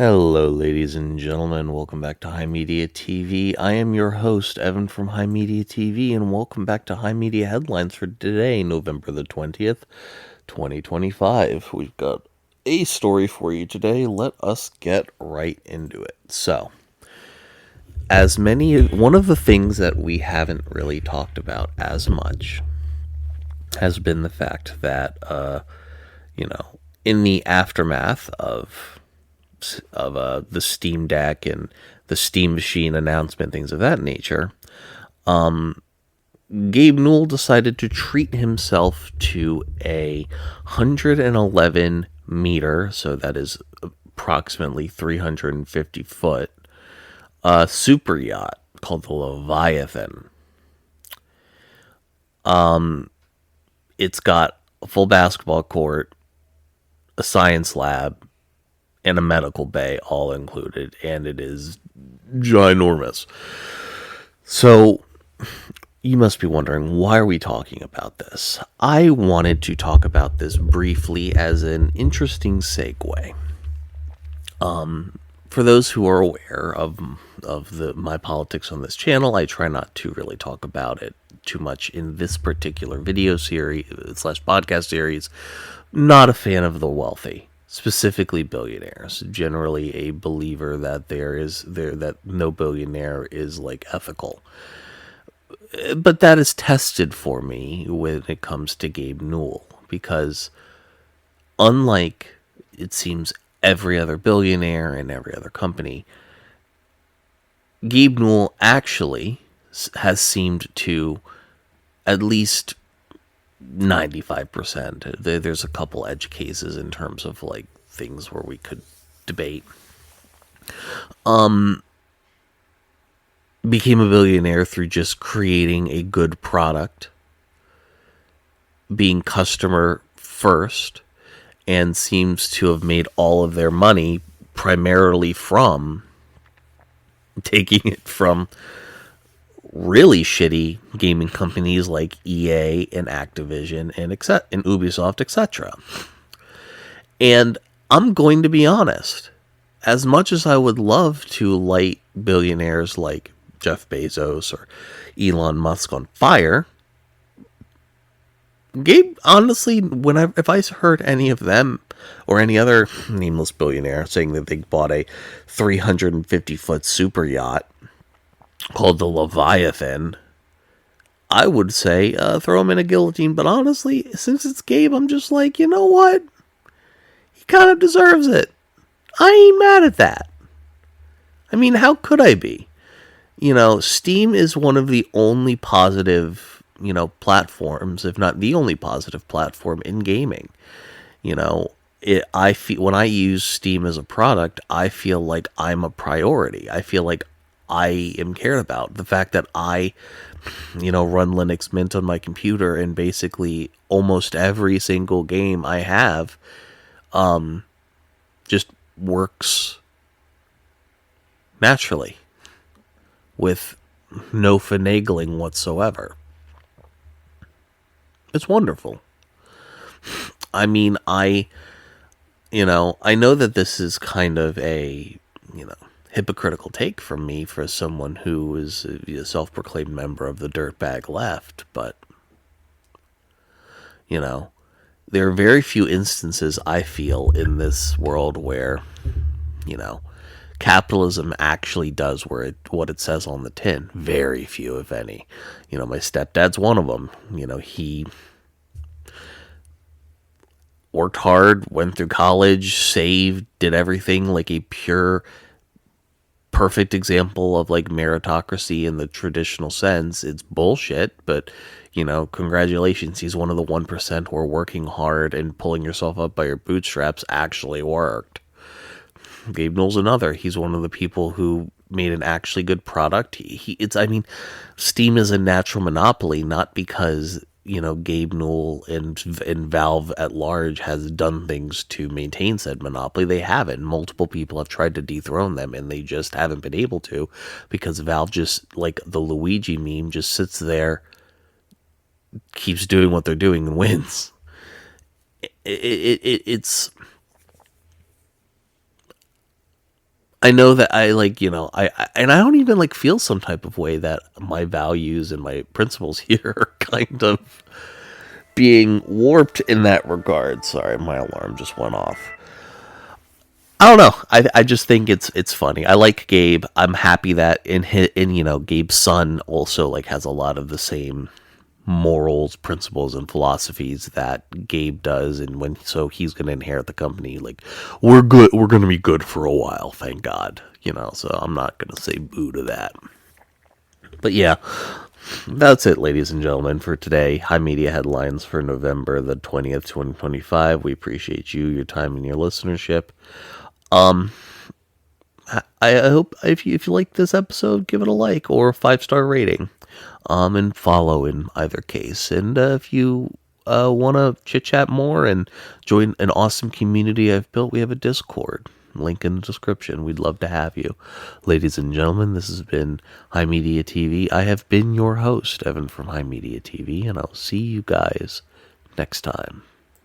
Hello, ladies and gentlemen. Welcome back to HIMediaTV. I am your host, Evan from HIMediaTV, and welcome back to High Media Headlines for today, November the 20th, 2025. We've got a story for you today. Let us get right into it. So, one of the things that we haven't really talked about as much has been the fact that, in the aftermath of the Steam Deck and the Steam Machine announcement, things of that nature, Gabe Newell decided to treat himself to a 111 meter, so that is approximately 350 foot, super yacht called the Leviathan. It's got a full basketball court, a science lab, and a medical bay all included, and it is ginormous. So you must be wondering, why are we talking about this? I wanted to talk about this briefly as an interesting segue. For those who are aware of my politics on this channel, I try not to really talk about it too much in this particular video series / podcast series. Not a fan of the wealthy, specifically billionaires. Generally a believer that that no billionaire is like ethical. But that is tested for me when it comes to Gabe Newell, because unlike, it seems, every other billionaire and every other company, Gabe Newell actually has seemed to, at least 95%. There's a couple edge cases in terms of like things where we could debate. Became a billionaire through just creating a good product, being customer first, and seems to have made all of their money primarily from taking it from really shitty gaming companies like EA and Activision and Ubisoft, etc. And I'm going to be honest, as much as I would love to light billionaires like Jeff Bezos or Elon Musk on fire, Gabe, honestly, if I heard any of them or any other nameless billionaire saying that they bought a 350-foot super yacht called the Leviathan, I would say throw him in a guillotine. But honestly, since it's Gabe, I'm just like, you know what? He kind of deserves it. I ain't mad at that. I mean, how could I be? Steam is one of the only positive, platforms, if not the only positive platform in gaming. I feel, when I use Steam as a product, I feel like I'm a priority. I feel like I am cared about. The fact that I, run Linux Mint on my computer, and basically almost every single game I have, just works naturally, with no finagling whatsoever. It's wonderful. I mean, I know that this is kind of a, hypocritical take from me for someone who is a self-proclaimed member of the dirtbag left, but, there are very few instances, I feel, in this world where, capitalism actually does what it says on the tin. Very few, if any. My stepdad's one of them. He worked hard, went through college, saved, did everything like a pure, perfect example of like meritocracy in the traditional sense. It's bullshit, but congratulations. He's one of the 1% where working hard and pulling yourself up by your bootstraps actually worked. Gabe Newell's another. He's one of the people who made an actually good product. Steam is a natural monopoly, not because, Gabe Newell and Valve at large has done things to maintain said monopoly. They haven't. Multiple people have tried to dethrone them, and they just haven't been able to, because Valve, just like the Luigi meme, just sits there, keeps doing what they're doing, and wins. It's I know that I like, and I don't even like feel some type of way that my values and my principles here are kind of being warped in that regard. Sorry, my alarm just went off. I don't know. I just think it's funny. I like Gabe. I'm happy that Gabe's son also like has a lot of the same morals, principles, and philosophies that Gabe does, and he's going to inherit the company. Like, we're good. We're going to be good for a while, thank God. So I'm not going to say boo to that. But yeah, that's it, ladies and gentlemen, for today. High Media Headlines for November the 20th, 2025. We appreciate you, your time, and your listenership. I hope if you like this episode, give it a like or a 5-star rating, and follow in either case. And if you want to chit chat more and join an awesome community I've built, we have a Discord. Link in the description. We'd love to have you. Ladies and gentlemen, this has been High Media TV. I have been your host, Evan from High Media TV, and I'll see you guys next time.